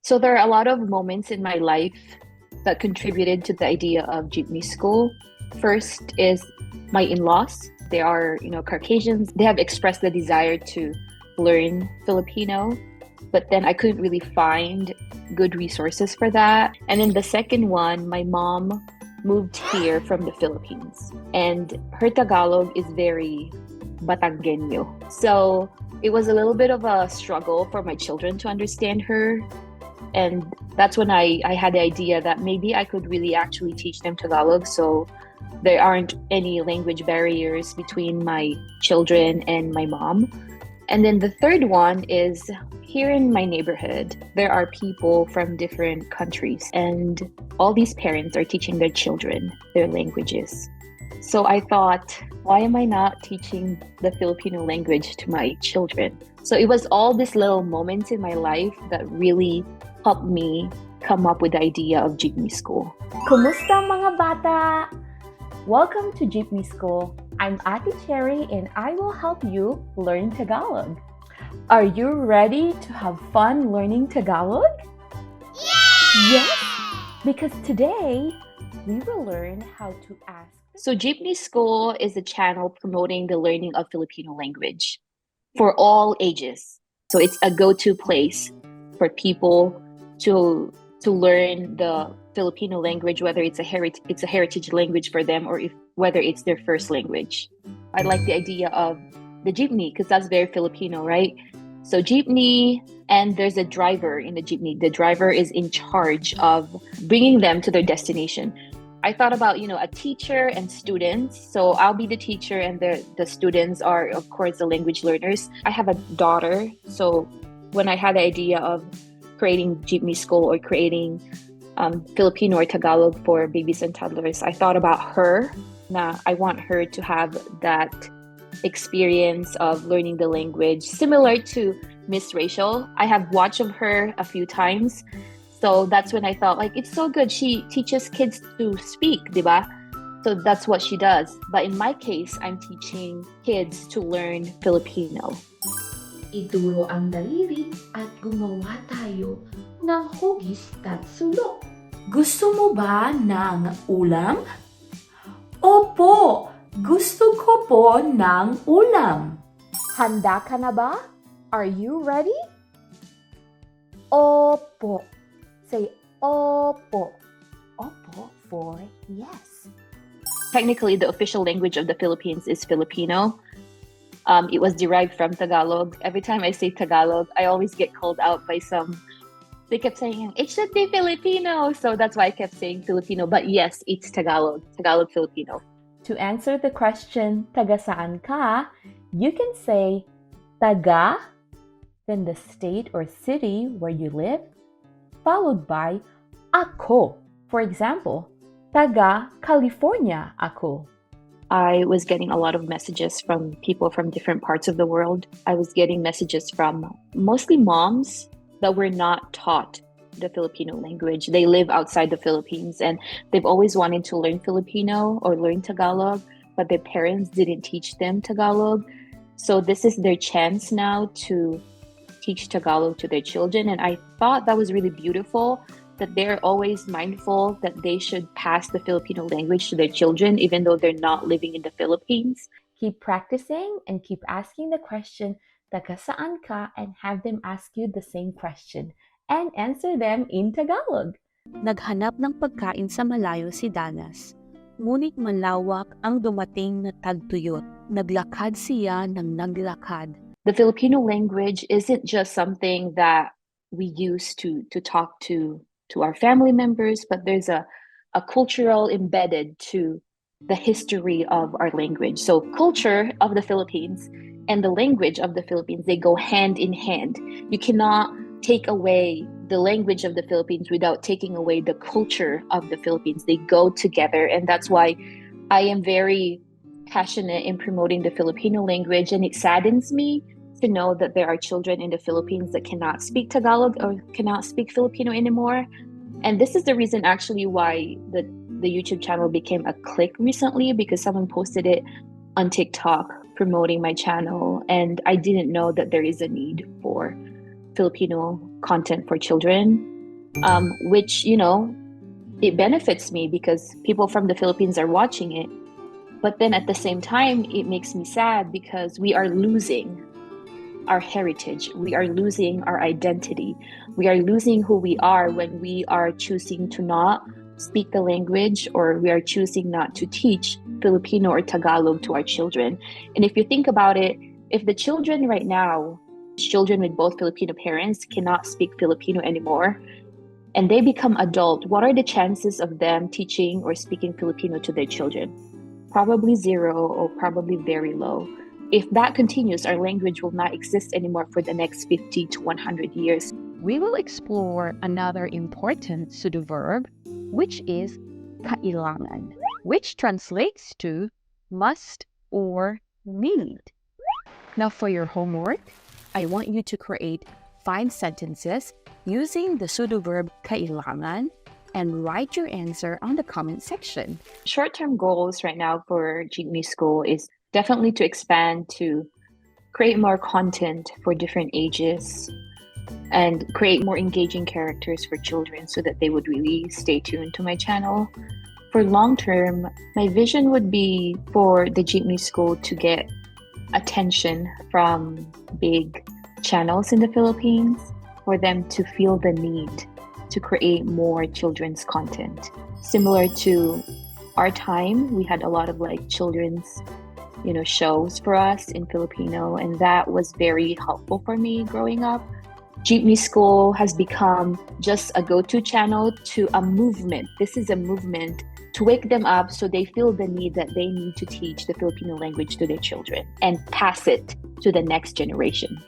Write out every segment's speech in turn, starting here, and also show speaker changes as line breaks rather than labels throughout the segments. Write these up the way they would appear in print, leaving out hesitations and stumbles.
So there are a lot of moments in my life that contributed to the idea of Jeepney School. First is my in-laws. They are, Caucasians. They have expressed the desire to learn Filipino, but then I couldn't really find good resources for that. And then the second one, my mom moved here from the Philippines, and her Tagalog is very Batanggenyo. So it was a little bit of a struggle for my children to understand her. And that's when I had the idea that maybe I could really actually teach them Tagalog, so there aren't any language barriers between my children and my mom. And then the third one is here in my neighborhood, there are people from different countries, and all these parents are teaching their children their languages. So I thought, why am I not teaching the Filipino language to my children? So it was all these little moments in my life that really helped me come up with the idea of Jeepney School.
Kumusta mga bata? Welcome to Jeepney School. I'm Ate Cherry and I will help you learn Tagalog. Are you ready to have fun learning Tagalog? Yes! Because today we will learn how to ask.
So Jeepney School is a channel promoting the learning of Filipino language for all ages. So it's a go-to place for people to learn the Filipino language, whether it's a heritage language for them or whether it's their first language. I like the idea of the jeepney because that's very Filipino, right? So jeepney, and there's a driver in the jeepney. The driver is in charge of bringing them to their destination. I thought about, a teacher and students. So I'll be the teacher and the students are, of course, the language learners. I have a daughter. So when I had the idea of creating Jeepney School or creating Filipino or Tagalog for babies and toddlers, I thought about her. Now, I want her to have that experience of learning the language, similar to Miss Rachel. I have watched of her a few times. So that's when I thought, it's so good. She teaches kids to speak, diba? So that's what she does. But in my case, I'm teaching kids to learn Filipino.
Ituro ang daliri at gumawa tayo ng hugis at sulok. Gusto mo ba ng ulam? Opo, gusto ko po ng ulam.
Handa ka na ba? Are you ready? Opo. Say opo. Opo for yes.
Technically, the official language of the Philippines is Filipino. It was derived from Tagalog. Every time I say Tagalog, I always get called out by some. They kept saying, it should be Filipino. So that's why I kept saying Filipino. But yes, it's Tagalog. Tagalog Filipino.
To answer the question, taga saan ka, you can say taga, then the state or city where you live, followed by ako. For example, taga California ako.
I was getting a lot of messages from people from different parts of the world. I was getting messages from mostly moms that were not taught the Filipino language. They live outside the Philippines and they've always wanted to learn Filipino or learn Tagalog, but their parents didn't teach them Tagalog. So this is their chance now to teach Tagalog to their children. And I thought that was really beautiful, that they're always mindful that they should pass the Filipino language to their children, even though they're not living in the Philippines.
Keep practicing and keep asking the question, taga saan ka, and have them ask you the same question and answer them in Tagalog.
Naghanap ng pagkain sa malayo si Danas. Ngunit malawak ang dumating na tagtuyot. Naglakad siya ng naglakad.
The Filipino language isn't just something that we use to talk to our family members, but there's a cultural embedded to the history of our language. So culture of the Philippines and the language of the Philippines, they go hand in hand. You cannot take away the language of the Philippines without taking away the culture of the Philippines. They go together, and that's why I am very passionate in promoting the Filipino language, and it saddens me to know that there are children in the Philippines that cannot speak Tagalog or cannot speak Filipino anymore. And this is the reason actually why the YouTube channel became a click recently, because someone posted it on TikTok promoting my channel, and I didn't know that there is a need for Filipino content for children. which, it benefits me because people from the Philippines are watching it. But then at the same time, it makes me sad because we are losing our heritage. We are losing our identity. We are losing who we are when we are choosing to not speak the language, or we are choosing not to teach Filipino or Tagalog to our children. And if you think about it, if the children right now, children with both Filipino parents, cannot speak Filipino anymore, and they become adult, what are the chances of them teaching or speaking Filipino to their children? Probably zero, or probably very low. If that continues, our language will not exist anymore for the next 50 to 100 years.
We will explore another important pseudo verb, which is kailangan, which translates to must or need. Now for your homework, I want you to create 5 sentences using the pseudo verb kailangan and write your answer on the comment section.
Short-term goals right now for Jeepney School is definitely to expand, to create more content for different ages, and create more engaging characters for children so that they would really stay tuned to my channel. For long term, my vision would be for the Jeepney School to get attention from big channels in the Philippines, for them to feel the need to create more children's content. Similar to our time, we had a lot of children's shows for us in Filipino, and that was very helpful for me growing up. Jeepney School has become just a go-to channel to a movement. This is a movement to wake them up so they feel the need that they need to teach the Filipino language to their children and pass it to the next generation.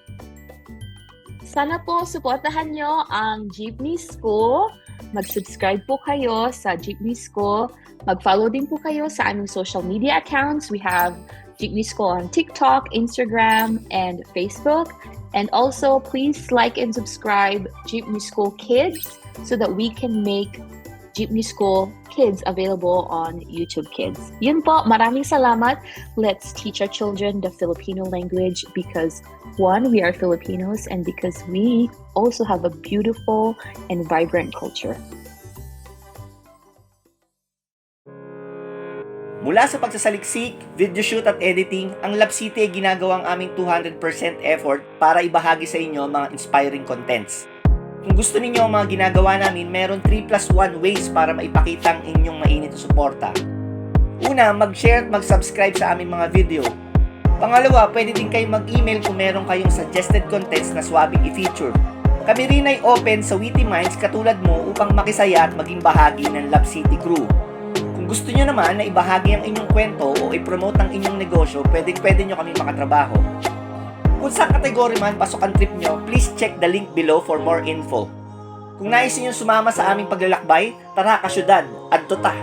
Sana po suportahan nyo ang Jeepney School. Mag-subscribe po kayo sa Jeepney School. Mag-follow din po kayo sa aming social media accounts. We have Jeepney School on TikTok, Instagram, and Facebook. And also, please like and subscribe Jeepney School Kids so that we can make Jeepney School Kids available on YouTube Kids. Yun po, maraming salamat. Let's teach our children the Filipino language because, one, we are Filipinos, and because we also have a beautiful and vibrant culture.
Mula sa pagsasaliksik, video shoot at editing, ang Lab City ay ginagawang aming 200% effort para ibahagi sa inyo mga inspiring contents. Kung gusto ninyo ang mga ginagawa namin, meron 3+1 ways para maipakita ang inyong mainit na suporta. Una, mag-share at mag-subscribe sa aming mga video. Pangalawa, pwede din kayo mag-email kung meron kayong suggested contents na swabing i-feature. Kami rin ay open sa witty minds katulad mo upang makisaya at maging bahagi ng Lab City crew. Kung gusto nyo naman na ibahagi ang inyong kwento o i-promote ang inyong negosyo, pwede nyo kami makatrabaho. Kung sa kategory man pasok ang trip nyo, please check the link below for more info. Kung nais nyo sumama sa aming paglalakbay, tara kasyudad, adto ta!